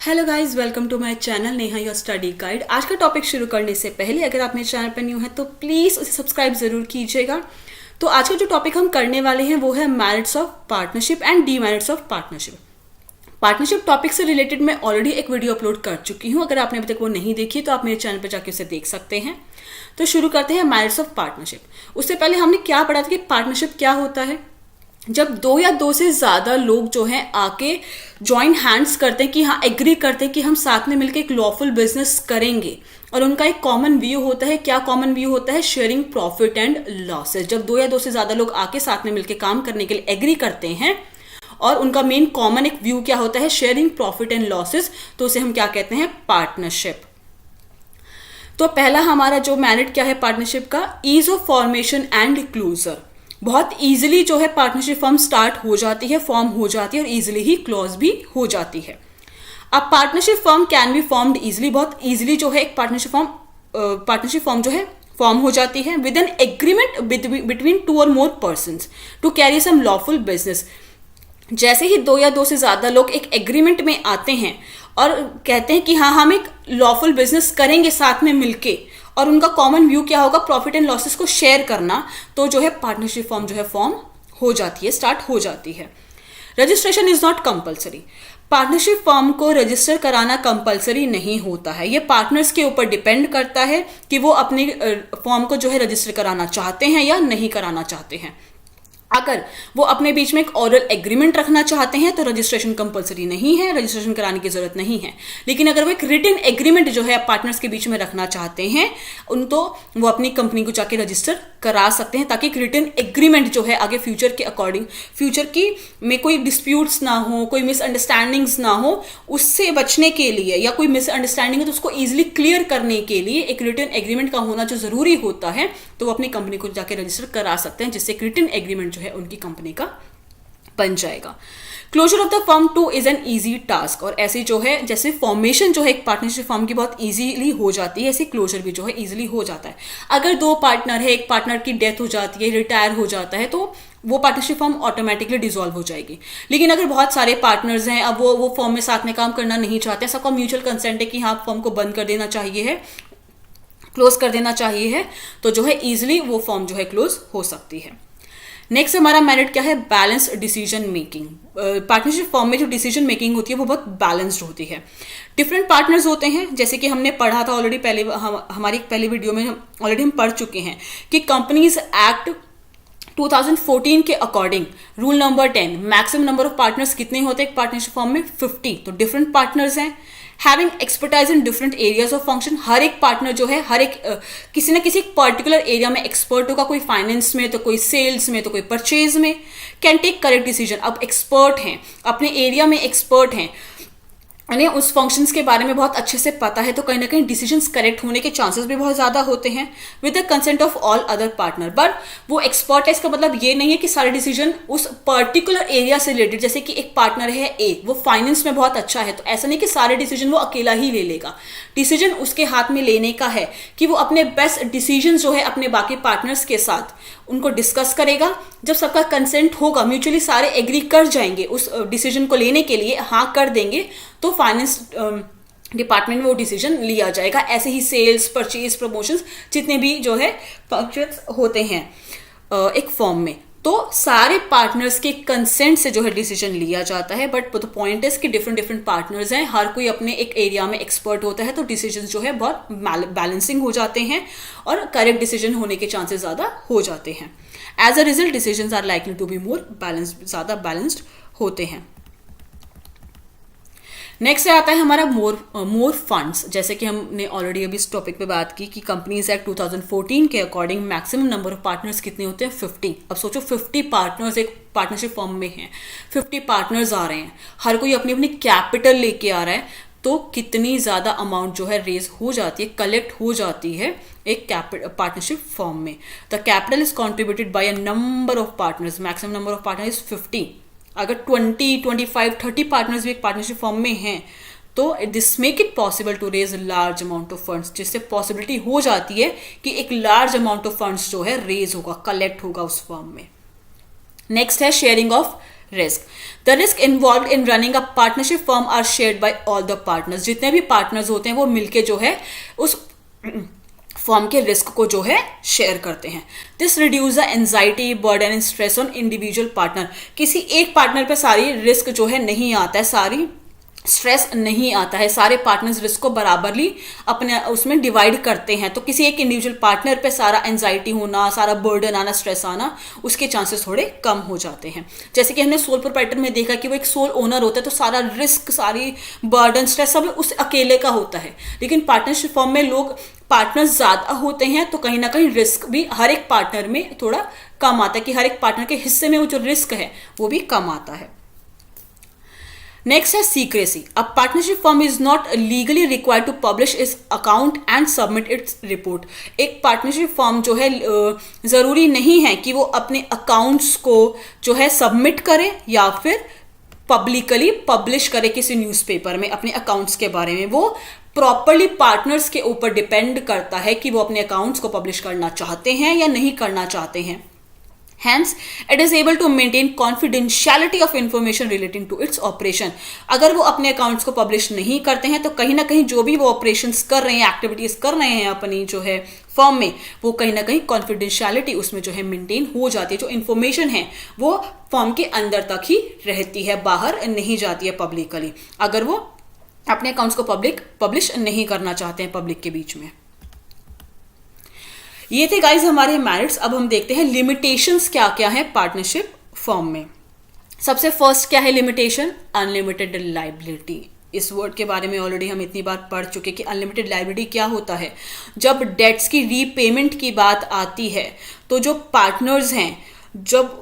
Hello guys, welcome to my channel Neha your study guide. आज का topic शुरू करने से पहले अगर आप मेरे चैनल पर न्यू हैं तो प्लीज़ उसे सब्सक्राइब ज़रूर कीजिएगा। तो आज का जो टॉपिक हम करने वाले हैं वो है merits of partnership and demerits of partnership. Partnership topic से रिलेटेड मैं ऑलरेडी एक वीडियो अपलोड कर चुकी हूँ। अगर आपने अभी तक वो नहीं देखी तो आप मेरे चैनल पर जाके उसे देख सकते हैं। तो शुरू करते हैं मेरिट्स ऑफ पार्टनरशिप। उससे पहले हमने क्या पढ़ा था कि पार्टनरशिप क्या होता है। जब दो या दो से ज़्यादा लोग जो हैं आके जॉइन हैंड्स करते हैं कि हाँ एग्री करते हैं कि हम साथ में मिलकर एक लॉफुल बिजनेस करेंगे और उनका एक कॉमन व्यू होता है। क्या कॉमन व्यू होता है? Sharing profit and losses. जब दो या दो से ज़्यादा लोग आके साथ में मिलकर काम करने के लिए एग्री करते हैं और उनका मेन कॉमन एक व्यू क्या होता है? शेयरिंग प्रॉफिट एंड लॉसेस, तो उसे हम क्या कहते हैं? पार्टनरशिप। तो पहला हमारा जो मेरिट क्या है पार्टनरशिप का? Ease of formation and closure. बहुत इजीली जो है पार्टनरशिप फॉर्म स्टार्ट हो जाती है, फॉर्म हो जाती है और इजीली ही क्लोज भी हो जाती है। अब partnership form can be formed easily. बहुत इजीली जो है एक पार्टनरशिप फॉर्म जो है फॉर्म हो जाती है with an agreement between two और more persons to carry some lawful business. जैसे ही दो या दो से ज़्यादा लोग एक एग्रीमेंट में आते हैं और कहते हैं कि हाँ हम एक लॉफुल बिजनेस करेंगे साथ में मिलके, और उनका कॉमन व्यू क्या होगा? प्रॉफिट एंड लॉसेस को शेयर करना, तो जो है पार्टनरशिप फॉर्म जो है फॉर्म हो जाती है, स्टार्ट हो जाती है। Registration is not compulsory. Partnership form को रजिस्टर कराना कंपलसरी नहीं होता है। ये पार्टनर्स के ऊपर डिपेंड करता है कि वो अपने फॉर्म को जो है रजिस्टर कराना चाहते हैं या नहीं कराना चाहते हैं। अगर वो अपने बीच में एक ऑरल एग्रीमेंट रखना चाहते हैं तो रजिस्ट्रेशन कंपलसरी नहीं है, रजिस्ट्रेशन कराने की जरूरत नहीं है। लेकिन अगर वो एक रिटन एग्रीमेंट जो है पार्टनर्स के बीच में रखना चाहते हैं तो वो अपनी कंपनी को जाके रजिस्टर करा सकते हैं, ताकि एक रिटन एग्रीमेंट जो है आगे फ्यूचर के अकॉर्डिंग, फ्यूचर की में कोई डिस्प्यूट्स ना हो, कोई मिसअंडरस्टैंडिंग्स ना हो, उससे बचने के लिए, या कोई मिसअंडरस्टैंडिंग है तो उसको ईजिली क्लियर करने के लिए एक रिटन एग्रीमेंट का होना जो जरूरी होता है, तो वो अपनी कंपनी को जाके रजिस्टर करा सकते हैं, जिससे एक रिटन एग्रीमेंट जो है उनकी कंपनी का बन जाएगा। Closure of the firm too is an easy task. और ऐसे जो है जैसे फॉर्मेशन जो है एक पार्टनरशिप फर्म की बहुत ईजीली हो जाती है, ऐसे क्लोजर भी जो है ईजिली हो जाता है। अगर दो पार्टनर है, एक पार्टनर की डेथ हो जाती है, रिटायर हो जाता है, तो वो पार्टनरशिप फर्म ऑटोमेटिकली डिसॉल्व हो जाएगी। लेकिन अगर बहुत सारे पार्टनर्स हैं, अब वो फर्म में साथ में काम करना नहीं चाहते, सबका म्यूचुअल कंसेंट है कि हाँ फर्म को बंद कर देना चाहिए है, क्लोज कर देना चाहिए है, तो जो है ईजिली वो फर्म जो है क्लोज हो सकती है। नेक्स्ट हमारा मेरिट क्या है? Balance decision making. Partnership form में जो डिसीजन मेकिंग होती है वो बहुत बैलेंस्ड होती है। डिफरेंट पार्टनर्स होते हैं, जैसे कि हमने पढ़ा था ऑलरेडी, पहले हमारी पहली वीडियो में ऑलरेडी हम पढ़ चुके हैं कि कंपनीज एक्ट 2014 के according rule number 10, maximum number of partners कितने होते हैं एक पार्टनरशिप फॉर्म में? 50। तो डिफरेंट पार्टनर्स हैं, having expertise in different areas of function. हर एक पार्टनर जो है हर एक किसी ना किसी पर्टिकुलर एरिया में एक्सपर्ट होगा, कोई फाइनेंस में, तो कोई सेल्स में, तो कोई परचेज में। Can take correct decision. अब एक्सपर्ट हैं, अपने एरिया में एक्सपर्ट हैं, उन्हें उस फंक्शंस के बारे में बहुत अच्छे से पता है, तो कहीं ना कहीं डिसीजंस करेक्ट होने के चांसेस भी बहुत ज़्यादा होते हैं with the consent of all other partner. But वो एक्सपर्ट है, इसका मतलब ये नहीं है कि सारे डिसीजन उस पर्टिकुलर एरिया से रिलेटेड, जैसे कि एक पार्टनर है ए, वो फाइनेंस में बहुत अच्छा है, तो ऐसा नहीं कि सारे डिसीजन वो अकेला ही ले लेगा। डिसीजन उसके हाथ में लेने का है कि वो अपने बेस्ट डिसीजन जो है अपने बाकी पार्टनर्स के साथ उनको डिस्कस करेगा। जब सबका कंसेंट होगा, म्यूचुअली सारे एग्री कर जाएंगे उस डिसीजन को लेने के लिए, हाँ कर देंगे, तो फाइनेंस डिपार्टमेंट में वो डिसीजन लिया जाएगा। ऐसे ही सेल्स, परचेज, प्रमोशंस, जितने भी जो है फंक्शंस होते हैं एक फॉर्म में, तो सारे पार्टनर्स के कंसेंट से जो है डिसीजन लिया जाता है। बट द पॉइंट इज कि डिफरेंट डिफरेंट पार्टनर्स हैं, हर कोई अपने एक एरिया में एक्सपर्ट होता है, तो डिसीजन जो है बहुत बैलेंसिंग हो जाते हैं और करेक्ट डिसीजन होने के चांसेस ज़्यादा हो जाते हैं। As a result decision are likely to be more balanced, ज़्यादा बैलेंस्ड होते हैं। नेक्स्ट आता है हमारा मोर फंड्स। जैसे कि हमने ऑलरेडी अभी इस टॉपिक पे बात की कि कंपनीज एक्ट 2014 के according maximum number of partners कितने होते हैं? 50। अब सोचो 50 पार्टनर्स एक पार्टनरशिप फॉर्म में हैं, 50 पार्टनर्स आ रहे हैं, हर कोई अपनी अपनी कैपिटल लेके आ रहा है, तो कितनी ज़्यादा अमाउंट जो है रेज हो जाती है, कलेक्ट हो जाती है एक पार्टनरशिप फॉर्म में। The capital is contributed bye a number of partners, maximum number of partner is 50। अगर 20, 25, 30 पार्टनर्स भी एक पार्टनरशिप फॉर्म में हैं, तो this make it possible to raise large amount of funds, जिससे पॉसिबिलिटी हो जाती है कि एक लार्ज अमाउंट ऑफ फंड्स जो है रेज होगा, कलेक्ट होगा उस फॉर्म में। नेक्स्ट है sharing of risk. The risk involve in running a partnership firm are shared by all the partners. जितने भी पार्टनर्स होते हैं वो मिलके जो है उस फर्म के रिस्क को जो है शेयर करते हैं। This reduce the anxiety, burden and stress on individual partner. किसी एक पार्टनर पे सारी रिस्क जो है नहीं आता है, सारी स्ट्रेस नहीं आता है, सारे पार्टनर्स रिस्क को बराबरली अपने उसमें डिवाइड करते हैं। तो किसी एक इंडिविजुअल पार्टनर पे सारा एंजाइटी होना, सारा बर्डन आना, स्ट्रेस आना, उसके चांसेस थोड़े कम हो जाते हैं। जैसे कि हमने सोल प्रोप्राइटर में देखा कि वो एक सोल ओनर होता है, तो सारा रिस्क, सारी बर्डन, स्ट्रेस सब उस अकेले का होता है। लेकिन पार्टनरशिप फॉर्म में लोग पार्टनर्स ज्यादा होते हैं, तो कहीं ना कहीं रिस्क भी हर एक पार्टनर में थोड़ा कम आता है, कि हर एक पार्टनर के हिस्से में वो जो रिस्क है वो भी कम आता है। नेक्स्ट है secrecy. A partnership firm is not legally required to publish its account and submit its report. एक पार्टनरशिप फर्म जो है जरूरी नहीं है कि वो अपने अकाउंट्स को जो है सबमिट करे या फिर पब्लिकली पब्लिश करे किसी न्यूज़पेपर में अपने अकाउंट्स के बारे में। वो प्रॉपरली पार्टनर्स के ऊपर डिपेंड करता है कि वो अपने अकाउंट्स को पब्लिश करना चाहते हैं या नहीं करना चाहते हैं। Hence, it is able to maintain confidentiality of information relating to its operation. अगर वो अपने अकाउंट्स को पब्लिश नहीं करते हैं तो कहीं ना कहीं जो भी वो ऑपरेशंस कर रहे हैं, एक्टिविटीज कर रहे हैं अपनी जो है फर्म में, वो कहीं ना कहीं कॉन्फिडेंशियलिटी उसमें जो है मेंटेन हो जाती है। जो इन्फॉर्मेशन है वो फर्म के अंदर तक ही रहती है, बाहर नहीं जाती है पब्लिकली, अगर वो अपने अकाउंट्स को पब्लिश नहीं करना चाहते हैं पब्लिक के बीच में। ये थे गाइज हमारे मेरिट्स। अब हम देखते हैं लिमिटेशंस क्या क्या है पार्टनरशिप फर्म में। सबसे फर्स्ट क्या है लिमिटेशन? Unlimited liability. इस वर्ड के बारे में ऑलरेडी हम इतनी बार पढ़ चुके कि अनलिमिटेड लायबिलिटी क्या होता है। जब डेट्स की रीपेमेंट की बात आती है तो जो पार्टनर्स हैं, जब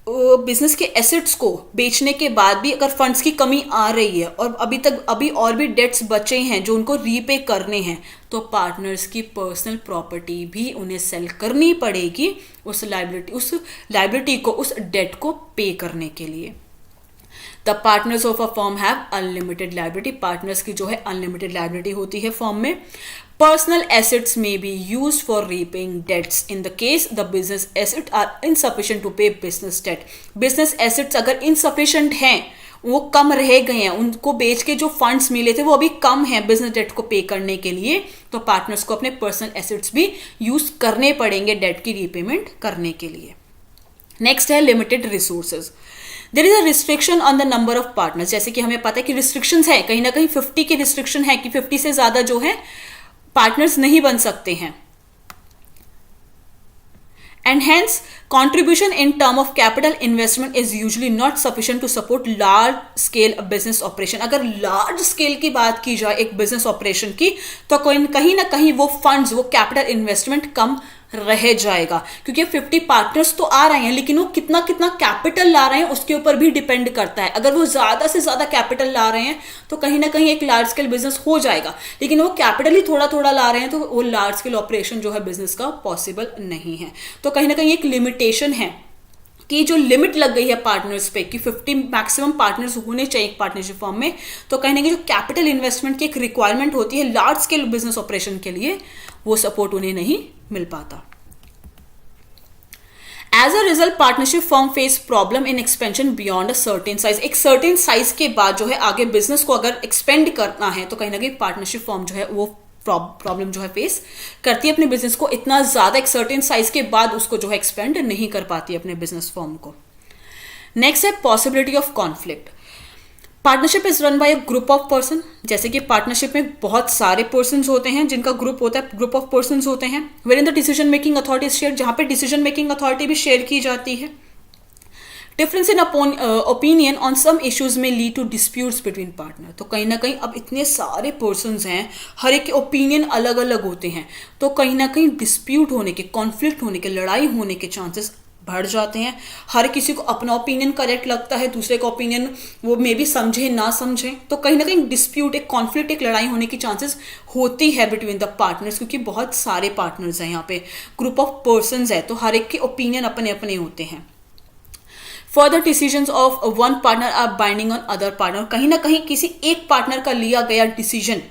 बिजनेस के एसेट्स को बेचने के बाद भी अगर फंड्स की कमी आ रही है और अभी और भी डेट्स बचे हैं जो उनको रीपे करने हैं, तो पार्टनर्स की पर्सनल प्रॉपर्टी भी उन्हें सेल करनी पड़ेगी उस लायबिलिटी को, उस डेट को पे करने के लिए। The partners of a firm have unlimited liability. Partners की जो है अनलिमिटेड लायबिलिटी होती है फर्म में। Personal assets may be used for repaying debts in the case the business assets are insufficient to pay business debt. Business assets अगर insufficient हैं, वो कम रह गए हैं, उनको बेच के जो फंड्स मिले थे वो अभी कम हैं बिजनेस डेट को पे करने के लिए, तो पार्टनर्स को अपने पर्सनल एसेट्स भी यूज करने पड़ेंगे डेट की रीपेमेंट करने के लिए। नेक्स्ट है limited resources. There is a restriction on the number of partners. जैसे कि हमें पता है कि रिस्ट्रिक्शंस है, कहीं ना कहीं 50 की रिस्ट्रिक्शन है कि 50 से ज्यादा जो है पार्टनर्स नहीं बन सकते हैं। And hence contribution in term of capital investment is usually not sufficient to support large scale business operation. अगर large scale की बात की जाए एक business operation की, तो कहीं ना कहीं वो funds, वो capital investment कम रह जाएगा, क्योंकि 50 पार्टनर्स तो आ रहे हैं लेकिन वो कितना कैपिटल ला रहे हैं उसके ऊपर भी डिपेंड करता है। अगर वो ज्यादा से ज्यादा कैपिटल ला रहे हैं तो कहीं ना कहीं एक लार्ज स्केल बिजनेस हो जाएगा, लेकिन वो कैपिटल ही थोड़ा ला रहे हैं तो वो लार्ज स्केल ऑपरेशन जो है बिजनेस का पॉसिबल नहीं है। तो कहीं ना कहीं एक लिमिटेशन है कि जो लिमिट लग गई है पार्टनर्स पे कि 50 मैक्सिमम पार्टनर्स होने चाहिए एक पार्टनरशिप फर्म में, तो कहीं ना कहीं जो कैपिटल इन्वेस्टमेंट की एक रिक्वायरमेंट होती है लार्ज स्केल बिजनेस ऑपरेशन के लिए, वो सपोर्ट उन्हें नहीं मिल पाता। As a result partnership firm face problem in expansion beyond a certain size. एक सर्टेन साइज के बाद जो है आगे बिजनेस को अगर एक्सपेंड करना है तो कहीं ना कहीं पार्टनरशिप फर्म जो है वो प्रॉब्लम जो है फेस करती है अपने बिजनेस को। इतना ज्यादा एक सर्टेन साइज के बाद उसको जो है एक्सपेंड नहीं कर पाती अपने बिजनेस फर्म को। नेक्स्ट है possibility of conflict. Partnership is run by a group of person. जैसे कि पार्टनरशिप में बहुत सारे पर्सन्स होते हैं जिनका ग्रुप होता है, ग्रुप ऑफ पर्सन्स होते हैं, where in the decision making authority is shared, जहां पे डिसीजन मेकिंग अथॉरिटी भी शेयर की जाती है। Difference in opinion on some issues may lead to disputes between partner. तो कहीं ना कहीं अब इतने सारे पर्सन्स हैं, हर एक के ओपिनियन अलग अलग होते हैं, तो कहीं ना कहीं डिस्प्यूट होने के, कॉन्फ्लिक्ट होने के, लड़ाई होने के चांसेस बढ़ जाते हैं। हर किसी को अपना ओपिनियन करेक्ट लगता है, दूसरे का ओपिनियन वो मे भी समझे ना समझे, तो कहीं ना कहीं डिस्प्यूट, एक कॉन्फ्लिक्ट, एक लड़ाई होने की चांसेस होती है बिटवीन द पार्टनर्स, क्योंकि बहुत सारे पार्टनर्स हैं यहाँ पे, ग्रुप ऑफ पर्सन्स है, तो हर एक के ओपिनियन अपने अपने होते हैं। Further decisions of one partner are binding on other partner, कहीं ना कहीं किसी एक पार्टनर का लिया गया डिसीजन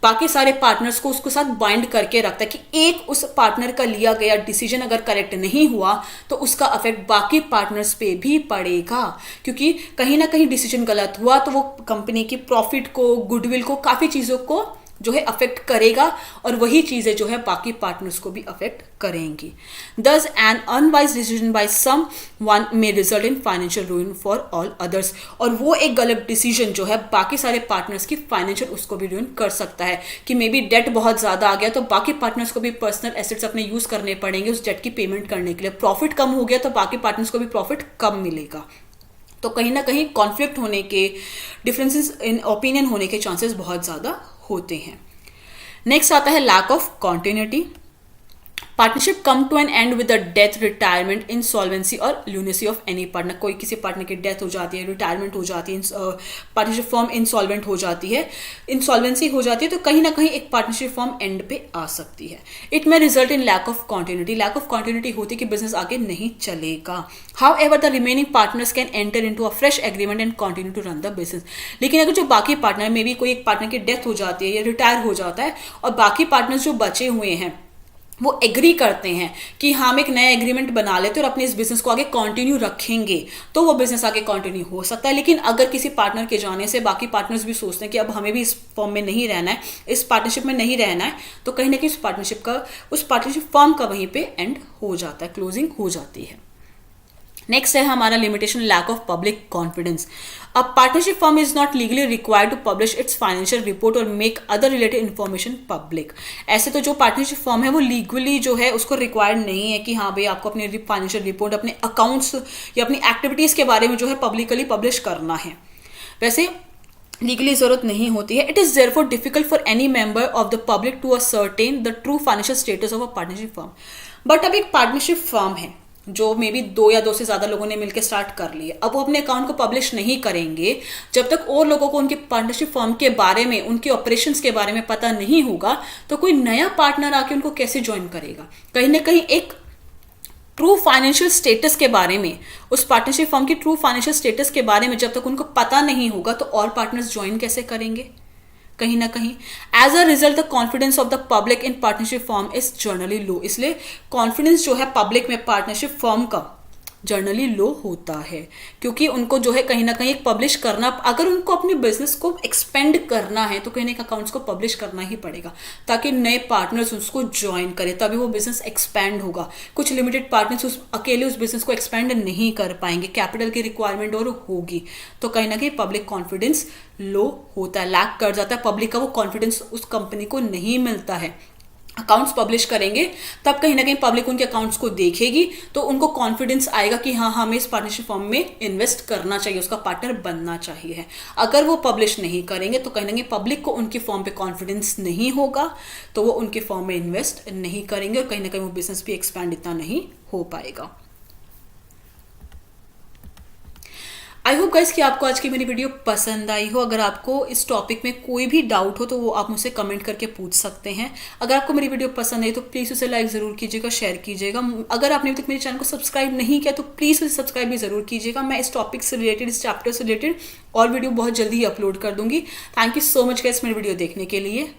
बाकी सारे पार्टनर्स को उसके साथ बाइंड करके रखता है कि एक उस पार्टनर का लिया गया डिसीजन अगर करेक्ट नहीं हुआ तो उसका अफेक्ट बाकी पार्टनर्स पे भी पड़ेगा, क्योंकि कहीं ना कहीं डिसीजन गलत हुआ तो वो कंपनी की प्रॉफिट को, गुडविल को, काफ़ी चीज़ों को जो है अफेक्ट करेगा और वही चीज़ें जो है बाकी पार्टनर्स को भी अफेक्ट करेंगी। Thus an unwise decision by someone may result in financial ruin for all others, और वो एक गलत डिसीजन जो है बाकी सारे पार्टनर्स की फाइनेंशियल उसको भी रूइन कर सकता है कि मे बी डेट बहुत ज़्यादा आ गया तो बाकी पार्टनर्स को भी पर्सनल एसेट्स अपने यूज़ करने पड़ेंगे उस डेट की पेमेंट करने के लिए। प्रॉफिट कम हो गया तो बाकी पार्टनर्स को भी प्रॉफिट कम मिलेगा। तो कहीं ना कहीं कॉन्फ्लिक्ट होने के, डिफरेंसेस इन ओपिनियन होने के चांसेस बहुत ज़्यादा होते हैं। नेक्स्ट आता है lack of continuity. Partnership come to an end with the death, retirement, insolvency और ल्यूनेसी ऑफ एनी पार्टनर। कोई किसी पार्टनर की डेथ हो जाती है, रिटायरमेंट हो जाती है, पार्टनरशिप फॉर्म इंसॉल्वेंट हो जाती है, इंसॉल्वेंसी हो जाती है, तो कहीं ना कहीं एक पार्टनरशिप फॉर्म एंड पे आ सकती है। It may result in lack of continuity. Lack of continuity होती है कि बिजनेस आगे नहीं चलेगा। However the remaining partners can enter into a fresh agreement and continue to run the business. लेकिन अगर जो बाकी पार्टनर में भी कोई एक पार्टनर की डेथ हो जाती है या रिटायर हो जाता है और बाकी पार्टनर्स जो बचे हुए हैं वो एग्री करते हैं कि हम एक नया एग्रीमेंट बना लेते हैं और अपने इस बिजनेस को आगे कंटिन्यू रखेंगे, तो वो बिजनेस आगे कंटिन्यू हो सकता है। लेकिन अगर किसी पार्टनर के जाने से बाकी पार्टनर्स भी सोचते हैं कि अब हमें भी इस फॉर्म में नहीं रहना है, इस पार्टनरशिप में नहीं रहना है, तो कहीं ना कहीं उस पार्टनरशिप फॉर्म का वहीं पे एंड हो जाता है, क्लोजिंग हो जाती है। नेक्स्ट है हमारा limitation, lack of public confidence. A partnership firm is not legally required to publish its financial report और make other related information public. ऐसे तो जो पार्टनरशिप फर्म है वो लीगली जो है उसको रिक्वायर्ड नहीं है कि हाँ भाई आपको अपनी फाइनेंशियल रिपोर्ट, अपने अकाउंट्स या अपनी एक्टिविटीज के बारे में जो है पब्लिकली पब्लिश करना है। वैसे लीगली जरूरत नहीं होती है। It is therefore difficult for any member of the public to ascertain the true financial status of a partnership firm. But अब एक पार्टनरशिप फर्म है जो मे बी 2 या 2 से ज़्यादा लोगों ने मिलकर स्टार्ट कर लिया, अब वो अपने अकाउंट को पब्लिश नहीं करेंगे जब तक और लोगों को उनके पार्टनरशिप फर्म के बारे में, उनके ऑपरेशंस के बारे में पता नहीं होगा, तो कोई नया पार्टनर आके उनको कैसे ज्वाइन करेगा। कहीं ना कहीं एक ट्रू फाइनेंशियल स्टेटस के बारे में, उस पार्टनरशिप फर्म की ट्रू फाइनेंशियल स्टेटस के बारे में जब तक उनको पता नहीं होगा तो और पार्टनर्स ज्वाइन कैसे करेंगे। कहीं ना कहीं as a result the confidence of the public in partnership firm is generally low. इसलिए कॉन्फिडेंस जो है पब्लिक में पार्टनरशिप फर्म का जनरली लो होता है, क्योंकि उनको जो है कहीं ना कहीं पब्लिश करना, अगर उनको अपने बिजनेस को एक्सपेंड करना है तो कहीं ना कहीं अकाउंट्स को पब्लिश करना ही पड़ेगा ताकि नए पार्टनर्स उसको ज्वाइन करें, तभी वो बिजनेस एक्सपेंड होगा। कुछ लिमिटेड पार्टनर्स अकेले उस बिजनेस को एक्सपेंड नहीं कर पाएंगे, कैपिटल की रिक्वायरमेंट और होगी, तो कहीं ना कहीं पब्लिक कॉन्फिडेंस लो होता है, लैक कर जाता है। पब्लिक का वो कॉन्फिडेंस उस कंपनी को नहीं मिलता है। अकाउंट्स पब्लिश करेंगे तब कहीं ना कहीं पब्लिक उनके अकाउंट्स को देखेगी तो उनको कॉन्फिडेंस आएगा कि हाँ हमें इस पार्टनरशिप फर्म में इन्वेस्ट करना चाहिए, उसका पार्टनर बनना चाहिए। अगर वो पब्लिश नहीं करेंगे तो कहीं ना कहीं पब्लिक को उनकी फर्म पे कॉन्फिडेंस नहीं होगा, तो वो उनके फर्म में इन्वेस्ट नहीं करेंगे और कहीं ना कहीं वो बिजनेस भी एक्सपैंड इतना नहीं हो पाएगा। आई होप गाइस कि आपको आज की मेरी वीडियो पसंद आई हो। अगर आपको इस टॉपिक में कोई भी डाउट हो तो वो आप मुझसे कमेंट करके पूछ सकते हैं। अगर आपको मेरी वीडियो पसंद आई तो प्लीज़ उसे लाइक ज़रूर कीजिएगा, शेयर कीजिएगा। अगर आपने अभी तक मेरे चैनल को सब्सक्राइब नहीं किया तो प्लीज़ उसे सब्सक्राइब भी ज़रूर कीजिएगा। मैं इस टॉपिक से रिलेटेड, इस चैप्टर से रिलेटेड और वीडियो बहुत जल्दी ही अपलोड कर दूंगी। Thank you so much guys मेरी वीडियो देखने के लिए।